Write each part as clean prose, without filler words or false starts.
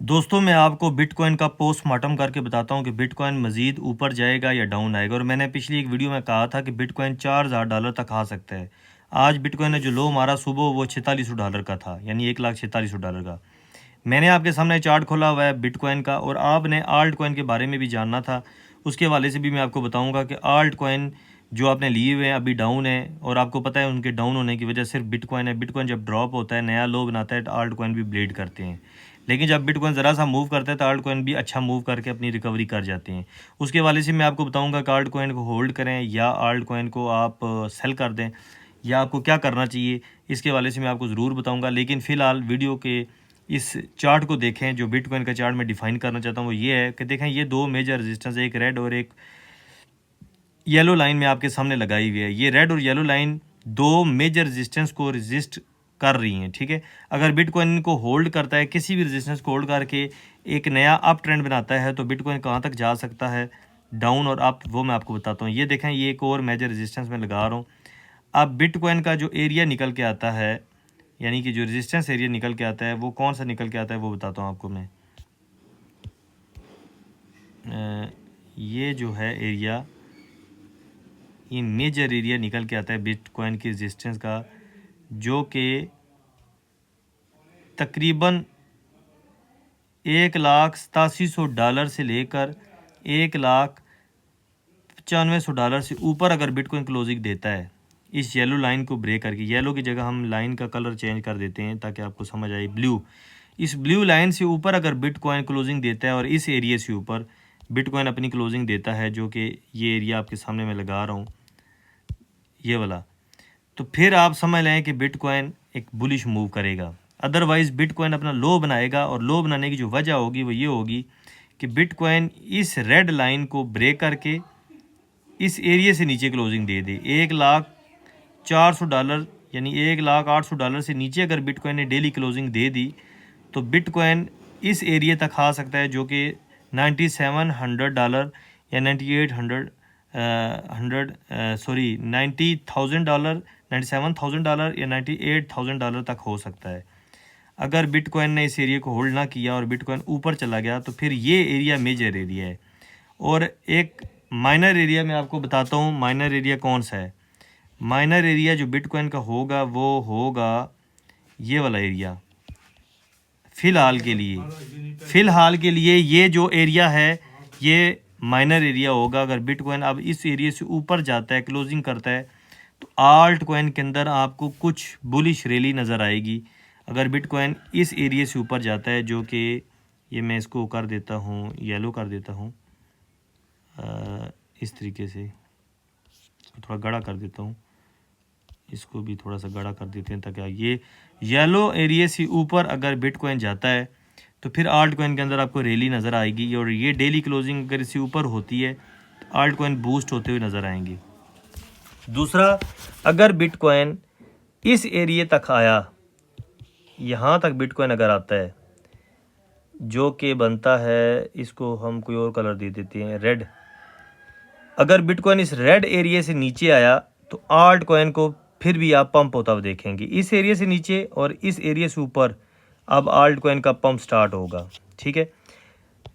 दोस्तों मैं आपको बिटकॉइन का पोस्टमार्टम करके बताता हूँ कि बिटकॉइन मज़ीद ऊपर जाएगा या डाउन आएगा। और मैंने पिछली एक वीडियो में कहा था कि बिटकॉइन $4000 तक आ सकता है। आज बिटकॉइन ने जो लो मारा सुबह वो $4600 का था, यानी $1,46,000 का। मैंने आपके सामने चार्ट खोला हुआ है बिटकॉइन का, और आपने आल्ट कॉइन के बारे में भी जानना था। उसके हवाले से भी मैं आपको बताऊंगा कि आल्ट कॉइन जो आपने लिए हुए हैं अभी डाउन है, और आपको पता है उनके डाउन होने की वजह सिर्फ बिटकॉइन है। बिटकॉइन जब ड्रॉप होता है, नया लो बनाता है, तो आल्ट कॉइन भी ब्लेड करते हैं। लेकिन जब बिटकॉइन ज़रा सा मूव करता है तो आल्ट कॉइन भी अच्छा मूव करके अपनी रिकवरी कर जाते हैं। उसके हवाले से मैं आपको बताऊंगा कि आल्ट कॉइन को होल्ड करें या आल्ट कॉइन को आप सेल कर दें, या आपको क्या करना चाहिए, इसके हवाले से मैं आपको ज़रूर बताऊंगा। लेकिन फ़िलहाल वीडियो के इस चार्ट को देखें। जो बिटकॉइन का चार्ट मैं डिफाइन करना चाहता हूँ वो ये है कि देखें, ये दो मेजर रेजिस्टेंस, एक रेड और एक येलो लाइन में आपके सामने लगाई हुई है। ये रेड और येलो लाइन दो मेजर रेजिस्टेंस को रेजिस्ट कर रही हैं, ठीक है। अगर बिटकॉइन को होल्ड करता है, किसी भी रेजिस्टेंस को होल्ड करके एक नया अप ट्रेंड बनाता है, तो बिटकॉइन कहाँ तक जा सकता है, डाउन और अप, वो मैं आपको बताता हूँ। ये देखें, ये एक और मेजर रेजिस्टेंस मैं लगा रहा हूँ। अब बिटकॉइन का जो एरिया निकल के आता है, यानी कि जो रेजिस्टेंस एरिया निकल के आता है, वो कौन सा निकल के आता है वो बताता हूँ आपको मैं। ये जो है एरिया, ये मेजर एरिया निकल के आता है बिटकॉइन की रेजिस्टेंस का, जो कि तकरीबन $1,87,000 से लेकर $1,95,000 से ऊपर अगर बिटकॉइन क्लोजिंग देता है इस येलो लाइन को ब्रेक करके। येलो की जगह हम लाइन का कलर चेंज कर देते हैं ताकि आपको समझ आए, ब्लू। इस ब्लू लाइन से ऊपर अगर बिटकॉइन क्लोजिंग देता है और इस एरिया से ऊपर बिटकॉइन अपनी क्लोजिंग देता है, जो कि ये एरिया आपके सामने मैं लगा रहा हूँ, ये वाला, तो फिर आप समझ लें कि बिटकॉइन एक बुलिश मूव करेगा। अदरवाइज़ बिटकॉइन अपना लो बनाएगा, और लो बनाने की जो वजह होगी वो ये होगी कि बिटकॉइन इस रेड लाइन को ब्रेक करके इस एरिया से नीचे क्लोजिंग दे दे। $1,04,000 यानी $1,08,000 से नीचे अगर बिटकॉइन ने डेली क्लोजिंग दे दी, तो बिटकॉइन इस एरिया तक आ सकता है, जो कि $9,700 या $90,000 $97,000 या $98,000 तक हो सकता है। अगर बिटकॉइन ने इस एरिया को होल्ड ना किया और बिटकॉइन ऊपर चला गया, तो फिर ये एरिया मेजर एरिया है। और एक माइनर एरिया मैं आपको बताता हूँ। माइनर एरिया कौन सा है? माइनर एरिया जो बिटकॉइन का होगा वो होगा ये वाला एरिया। फ़िलहाल के लिए ये जो एरिया है ये माइनर एरिया होगा। अगर बिटकॉइन अब इस एरिया से ऊपर जाता है, क्लोजिंग करता है, तो आल्ट कॉइन के अंदर आपको कुछ बुलिश रैली नज़र आएगी। अगर बिटकॉइन इस एरिया से ऊपर जाता है, जो कि ये मैं इसको कर देता हूँ, येलो कर देता हूँ, इस तरीके से थोड़ा गाढ़ा कर देता हूँ, इसको भी थोड़ा सा गाढ़ा कर देते हैं ताकि ये येलो एरिया से ऊपर अगर बिटकॉइन जाता है, तो फिर आल्ट कॉइन के अंदर आपको रैली नज़र आएगी। और ये डेली क्लोजिंग अगर इससे ऊपर होती है तो आल्ट कॉइन बूस्ट होते हुए नज़र आएंगे। दूसरा, अगर बिटकॉइन इस एरिया तक आया, यहाँ तक बिटकॉइन अगर आता है, जो कि बनता है, इसको हम कोई और कलर दे देते हैं, रेड। अगर बिटकॉइन इस रेड एरिया से नीचे आया, तो आल्ट कॉइन को फिर भी आप पंप होता हुआ देखेंगे। इस एरिया से नीचे और इस एरिया से ऊपर अब आल्ट कॉइन का पंप स्टार्ट होगा, ठीक है।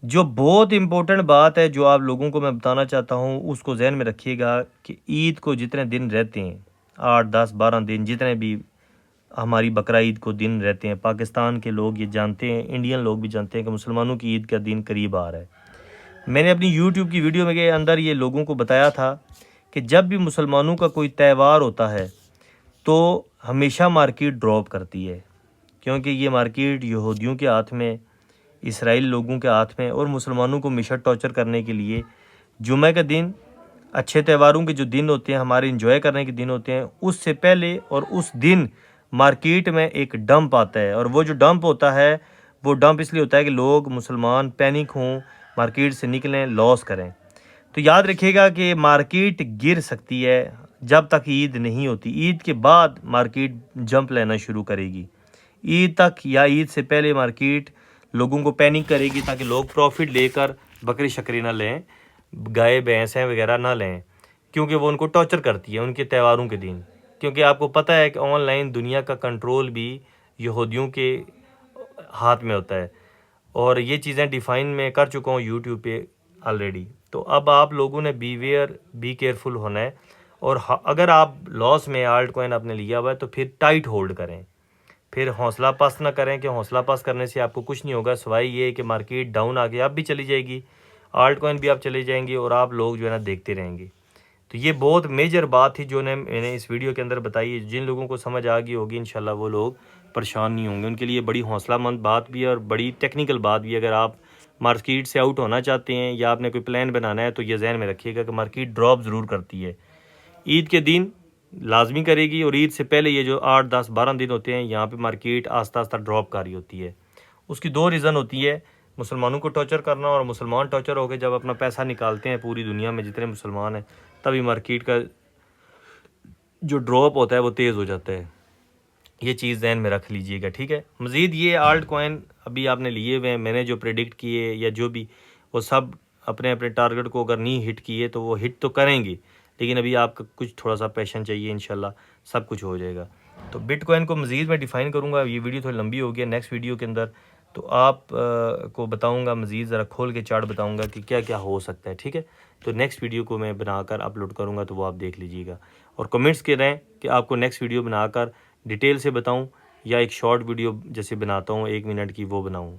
जो बहुत इंपॉर्टेंट बात है जो आप लोगों को मैं बताना चाहता हूँ, उसको जहन में रखिएगा कि ईद को जितने दिन रहते हैं, 8, 10, 12 दिन, जितने भी हमारी बकरा ईद को दिन रहते हैं, पाकिस्तान के लोग ये जानते हैं, इंडियन लोग भी जानते हैं कि मुसलमानों की ईद का दिन करीब आ रहा है। मैंने अपनी यूट्यूब की वीडियो में के अंदर ये लोगों को बताया था कि जब भी मुसलमानों का कोई त्यौहार होता है तो हमेशा मार्केट ड्रॉप करती है, क्योंकि ये मार्केट यहूदियों के हाथ में, इसराइल लोगों के हाथ में, और मुसलमानों को हमेशा टॉर्चर करने के लिए जुमे के दिन, अच्छे त्योहारों के जो दिन होते हैं, हमारे इंजॉय करने के दिन होते हैं, उससे पहले और उस दिन मार्केट में एक डंप आता है। और वो जो डंप होता है, वो डंप इसलिए होता है कि लोग मुसलमान पैनिक हों, मार्केट से निकलें, लॉस करें। तो याद रखिएगा कि मार्केट गिर सकती है जब तक ईद नहीं होती। ईद के बाद मार्केट जंप लेना शुरू करेगी। ईद तक या ईद से पहले मार्केट लोगों को पैनिक करेगी ताकि लोग प्रॉफिट लेकर बकरी शकरी ना लें, गाय भैंसें वगैरह ना लें, क्योंकि वो उनको टॉर्चर करती है उनके त्योहारों के दिन। क्योंकि आपको पता है कि ऑनलाइन दुनिया का कंट्रोल भी यहूदियों के हाथ में होता है। और ये चीज़ें डिफ़ाइन मैं कर चुका हूँ यूट्यूब पे ऑलरेडी। तो अब आप लोगों ने बी केयरफुल होना है। और अगर आप लॉस में आल्ट कॉइन आपने लिया हुआ है तो फिर टाइट होल्ड करें, फिर हौसला पस्त ना करें कि हौसला पस्त करने से आपको कुछ नहीं होगा, सिवाय ये कि मार्केट डाउन आके आप भी चली जाएगी, आल्ट कॉइन भी आप चले जाएंगे और आप लोग जो है ना देखते रहेंगे। तो ये बहुत मेजर बात थी जो मैंने इस वीडियो के अंदर बताई है। जिन लोगों को समझ आ गई होगी इंशाल्लाह वो लोग परेशान नहीं होंगे। उनके लिए बड़ी हौसलामंद बात भी है और बड़ी टेक्निकल बात भी। अगर आप मार्केट से आउट होना चाहते हैं या आपने कोई प्लान बनाना है तो ये जहन में रखिएगा कि मार्केट ड्रॉप ज़रूर करती है, ईद के दिन लाजमी करेगी, और ईद से पहले ये जो 8, 10, 12 दिन होते हैं यहाँ पे मार्केट आस्ता आस्ता ड्रॉप कर रही होती है। उसकी दो रीज़न होती है, मुसलमानों को टॉर्चर करना, और मुसलमान टॉर्चर हो के जब अपना पैसा निकालते हैं पूरी दुनिया में जितने मुसलमान हैं, तभी मार्केट का जो ड्रॉप होता है वो तेज़ हो जाता है। ये चीज़ ध्यान में रख लीजिएगा, ठीक है। मज़ीद ये आल्ट कॉइन अभी आपने लिए हुए हैं, मैंने जो प्रेडिक्ट किए या जो भी, वो सब अपने अपने टारगेट को अगर नहीं हिट किए तो वो हिट तो करेंगे, लेकिन अभी आपका कुछ थोड़ा सा पैशन चाहिए, इंशाल्लाह सब कुछ हो जाएगा। तो बिटकॉइन को मज़ीद मैं डिफ़ाइन करूँगा। ये वीडियो थोड़ी लंबी हो गई है, नेक्स्ट वीडियो के अंदर तो आप को बताऊँगा, मज़ीद ज़रा खोल के चार्ट बताऊँगा कि क्या क्या हो सकता है, ठीक है। तो नेक्स्ट वीडियो को मैं बनाकर अपलोड करूँगा तो वो आप देख लीजिएगा, और कमेंट्स के रहें कि आपको नेक्स्ट वीडियो बनाकर डिटेल से बताऊं या एक शॉर्ट वीडियो जैसे बनाता हूं 1 मिनट की वो बनाऊं।